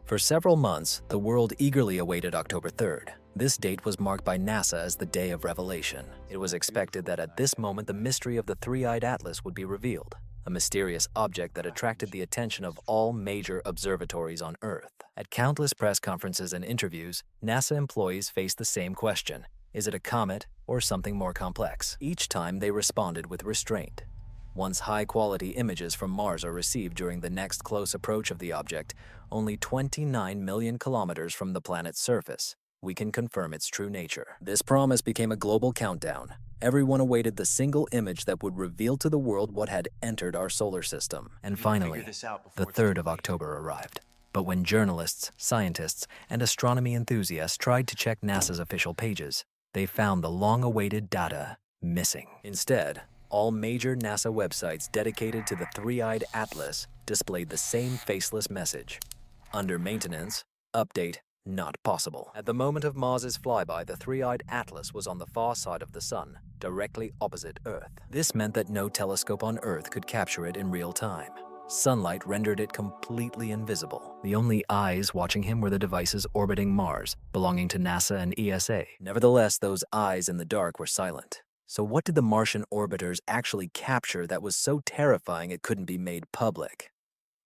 For several months, the world eagerly awaited October 3rd. This date was marked by NASA as the day of revelation. It was expected that at this moment the mystery of the three-eyed atlas would be revealed, a mysterious object that attracted the attention of all major observatories on Earth. At countless press conferences and interviews, NASA employees faced the same question: is it a comet or something more complex? Each time they responded with restraint. Once high-quality images from Mars are received during the next close approach of the object, only 29 million kilometers from the planet's surface, we can confirm its true nature. This promise became a global countdown. Everyone awaited the single image that would reveal to the world what had entered our solar system. And finally, the 3rd of October arrived. But when journalists, scientists, and astronomy enthusiasts tried to check NASA's official pages, they found the long-awaited data missing. Instead, all major NASA websites dedicated to the three-eyed atlas displayed the same faceless message: under maintenance, update not possible. At the moment of Mars's flyby, the three-eyed atlas was on the far side of the Sun, directly opposite Earth. This meant that no telescope on Earth could capture it in real time. Sunlight rendered it completely invisible. The only eyes watching him were the devices orbiting Mars, belonging to NASA and ESA. Nevertheless, those eyes in the dark were silent. So what did the Martian orbiters actually capture that was so terrifying it couldn't be made public?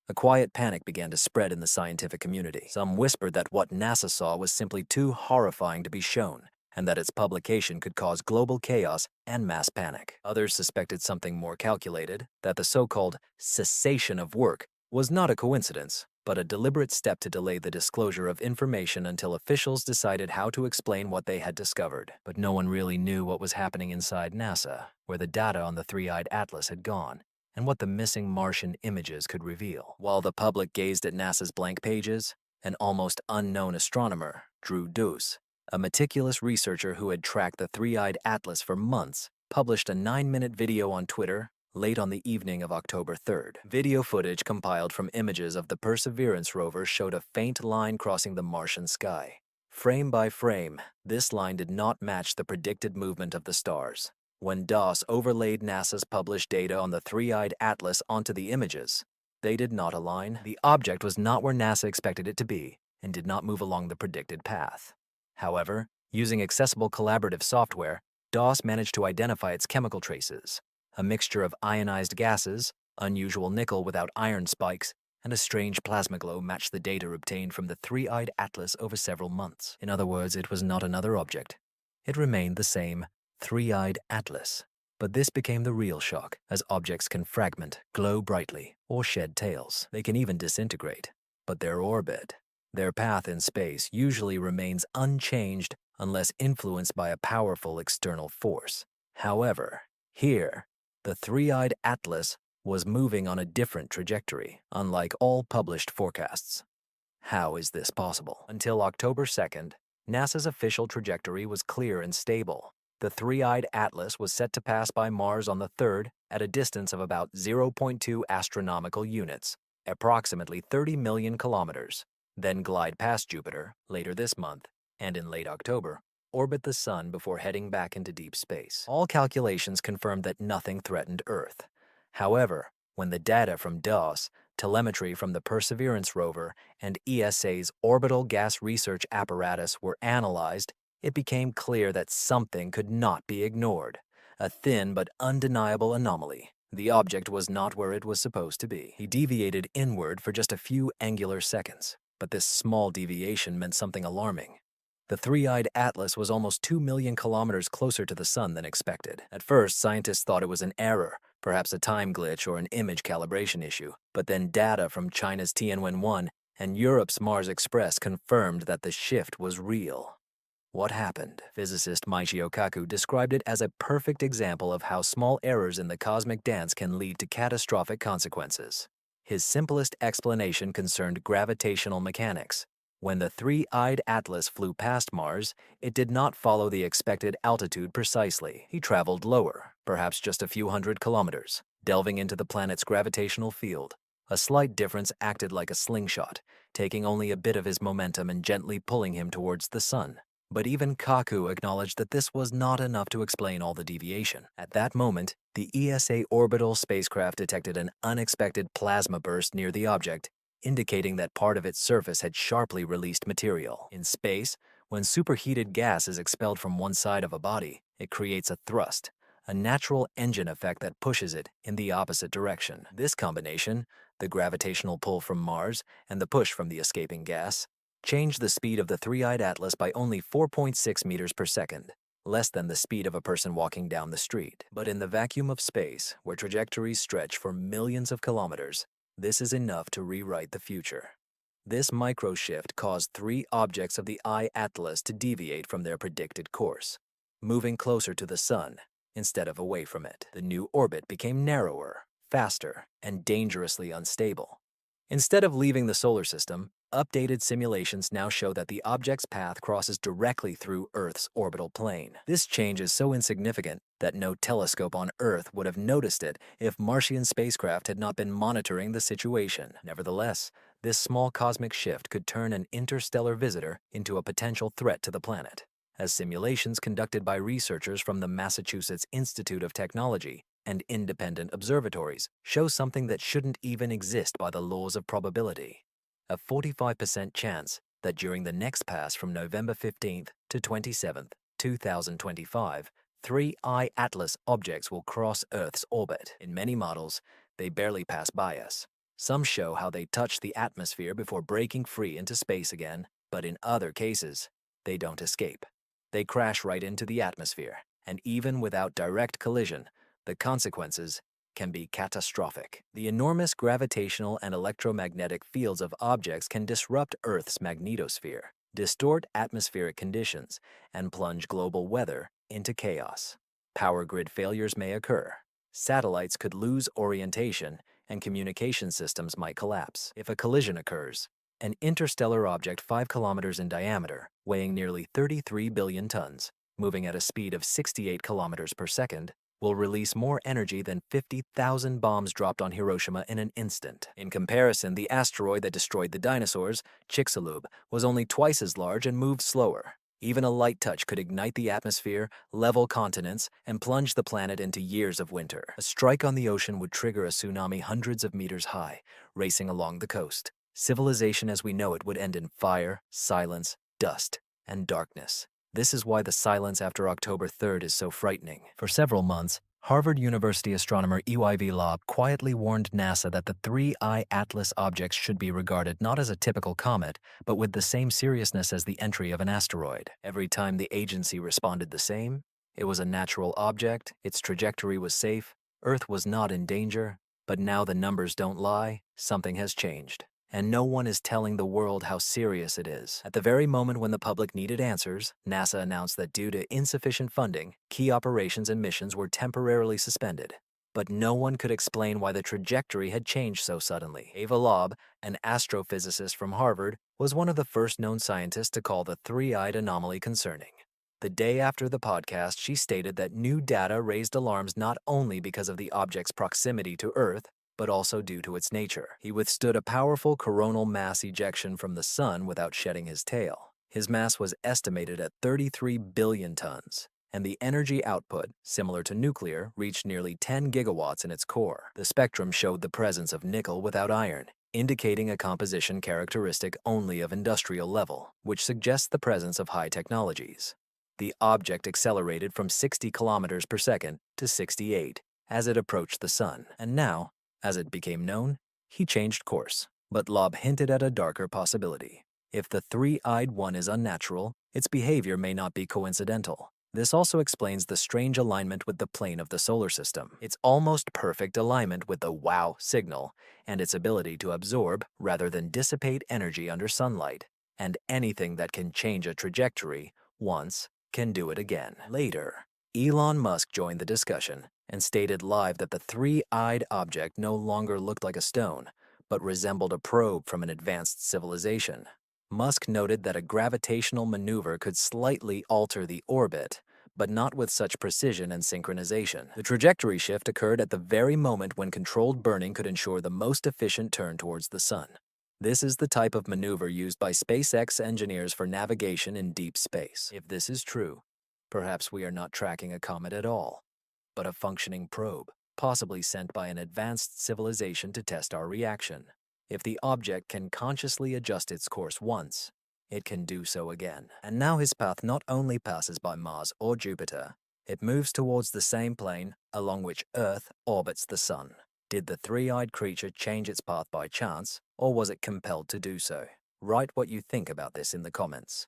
A quiet panic began to spread in the scientific community. Some whispered that what NASA saw was simply too horrifying to be shown, and that its publication could cause global chaos and mass panic. Others suspected something more calculated, that the so-called cessation of work was not a coincidence, but a deliberate step to delay the disclosure of information until officials decided how to explain what they had discovered. But no one really knew what was happening inside NASA, where the data on the three-eyed atlas had gone, and what the missing Martian images could reveal. While the public gazed at NASA's blank pages, an almost unknown astronomer, Drew Deuce, a meticulous researcher who had tracked the three-eyed atlas for months, published a 9-minute video on Twitter late on the evening of October 3rd. Video footage compiled from images of the Perseverance rover showed a faint line crossing the Martian sky. Frame by frame, this line did not match the predicted movement of the stars. When DOS overlaid NASA's published data on the three-eyed atlas onto the images, they did not align. The object was not where NASA expected it to be and did not move along the predicted path. However, using accessible collaborative software, DOS managed to identify its chemical traces. A mixture of ionized gases, unusual nickel without iron spikes, and a strange plasma glow matched the data obtained from the three-eyed atlas over several months. In other words, it was not another object. It remained the same three-eyed atlas. But this became the real shock, as objects can fragment, glow brightly, or shed tails. They can even disintegrate. But their orbit, their path in space, usually remains unchanged unless influenced by a powerful external force. However, here, the three-eyed atlas was moving on a different trajectory, unlike all published forecasts. How is this possible? Until October 2nd, NASA's official trajectory was clear and stable. The three-eyed atlas was set to pass by Mars on the 3rd at a distance of about 0.2 astronomical units, approximately 30 million kilometers, then glide past Jupiter later this month, and in late October, orbit the Sun before heading back into deep space. All calculations confirmed that nothing threatened Earth. However, when the data from DOS, telemetry from the Perseverance rover, and ESA's orbital gas research apparatus were analyzed, it became clear that something could not be ignored. A thin but undeniable anomaly. The object was not where it was supposed to be. He deviated inward for just a few angular seconds, but this small deviation meant something alarming. The three-eyed atlas was almost 2 million kilometers closer to the Sun than expected. At first, scientists thought it was an error, perhaps a time glitch or an image calibration issue. But then data from China's Tianwen-1 and Europe's Mars Express confirmed that the shift was real. What happened? Physicist Michio Kaku described it as a perfect example of how small errors in the cosmic dance can lead to catastrophic consequences. His simplest explanation concerned gravitational mechanics. When the three-eyed atlas flew past Mars, it did not follow the expected altitude precisely. He traveled lower, perhaps just a few hundred kilometers, delving into the planet's gravitational field. A slight difference acted like a slingshot, taking only a bit of his momentum and gently pulling him towards the Sun. But even Kaku acknowledged that this was not enough to explain all the deviation. At that moment, the ESA orbital spacecraft detected an unexpected plasma burst near the object indicating that part of its surface had sharply released material. In space, when superheated gas is expelled from one side of a body, it creates a thrust, a natural engine effect that pushes it in the opposite direction. This combination, the gravitational pull from Mars and the push from the escaping gas, changed the speed of the three-eyed atlas by only 4.6 meters per second, less than the speed of a person walking down the street. But in the vacuum of space, where trajectories stretch for millions of kilometers, this is enough to rewrite the future. This micro-shift caused three objects of the eye atlas to deviate from their predicted course, moving closer to the sun instead of away from it. The new orbit became narrower, faster, and dangerously unstable. Instead of leaving the solar system, updated simulations now show that the object's path crosses directly through Earth's orbital plane. This change is so insignificant that no telescope on Earth would have noticed it if Martian spacecraft had not been monitoring the situation. Nevertheless, this small cosmic shift could turn an interstellar visitor into a potential threat to the planet, as simulations conducted by researchers from the Massachusetts Institute of Technology and independent observatories show something that shouldn't even exist by the laws of probability. A 45% chance that during the next pass from November 15th to 27th, 2025, three eye atlas objects will cross Earth's orbit. In many models, they barely pass by us. Some show how they touch the atmosphere before breaking free into space again, but in other cases, they don't escape. They crash right into the atmosphere, and even without direct collision, the consequences can be catastrophic. The enormous gravitational and electromagnetic fields of objects can disrupt Earth's magnetosphere, distort atmospheric conditions, and plunge global weather into chaos. Power grid failures may occur. Satellites could lose orientation, and communication systems might collapse. If a collision occurs, an interstellar object 5 kilometers in diameter, weighing nearly 33 billion tons, moving at a speed of 68 kilometers per second, will release more energy than 50,000 bombs dropped on Hiroshima in an instant. In comparison, the asteroid that destroyed the dinosaurs, Chicxulub, was only twice as large and moved slower. Even a light touch could ignite the atmosphere, level continents, and plunge the planet into years of winter. A strike on the ocean would trigger a tsunami hundreds of meters high, racing along the coast. Civilization as we know it would end in fire, silence, dust, and darkness. This is why the silence after October 3rd is so frightening. For several months, Harvard University astronomer Avi Loeb quietly warned NASA that the three-eye atlas objects should be regarded not as a typical comet, but with the same seriousness as the entry of an asteroid. Every time the agency responded the same, it was a natural object, its trajectory was safe, Earth was not in danger, but now the numbers don't lie, something has changed. And no one is telling the world how serious it is. At the very moment when the public needed answers, NASA announced that due to insufficient funding, key operations and missions were temporarily suspended. But no one could explain why the trajectory had changed so suddenly. Avi Loeb, an astrophysicist from Harvard, was one of the first known scientists to call the three-eyed anomaly concerning. The day after the podcast, she stated that new data raised alarms not only because of the object's proximity to Earth, but also due to its nature. He withstood a powerful coronal mass ejection from the sun without shedding his tail. His mass was estimated at 33 billion tons, and the energy output, similar to nuclear, reached nearly 10 gigawatts in its core. The spectrum showed the presence of nickel without iron, indicating a composition characteristic only of industrial level, which suggests the presence of high technologies. The object accelerated from 60 kilometers per second to 68 as it approached the sun, and now, as it became known, he changed course. But Loeb hinted at a darker possibility. If the three-eyed one is unnatural, its behavior may not be coincidental. This also explains the strange alignment with the plane of the solar system. Its almost perfect alignment with the WOW signal, and its ability to absorb rather than dissipate energy under sunlight. And anything that can change a trajectory once can do it again later. Elon Musk joined the discussion and stated live that the three-eyed object no longer looked like a stone, but resembled a probe from an advanced civilization. Musk noted that a gravitational maneuver could slightly alter the orbit, but not with such precision and synchronization. The trajectory shift occurred at the very moment when controlled burning could ensure the most efficient turn towards the sun. This is the type of maneuver used by SpaceX engineers for navigation in deep space. If this is true, perhaps we are not tracking a comet at all, but a functioning probe, possibly sent by an advanced civilization to test our reaction. If the object can consciously adjust its course once, it can do so again. And now his path not only passes by Mars or Jupiter, it moves towards the same plane along which Earth orbits the Sun. Did the three-eyed creature change its path by chance, or was it compelled to do so? Write what you think about this in the comments.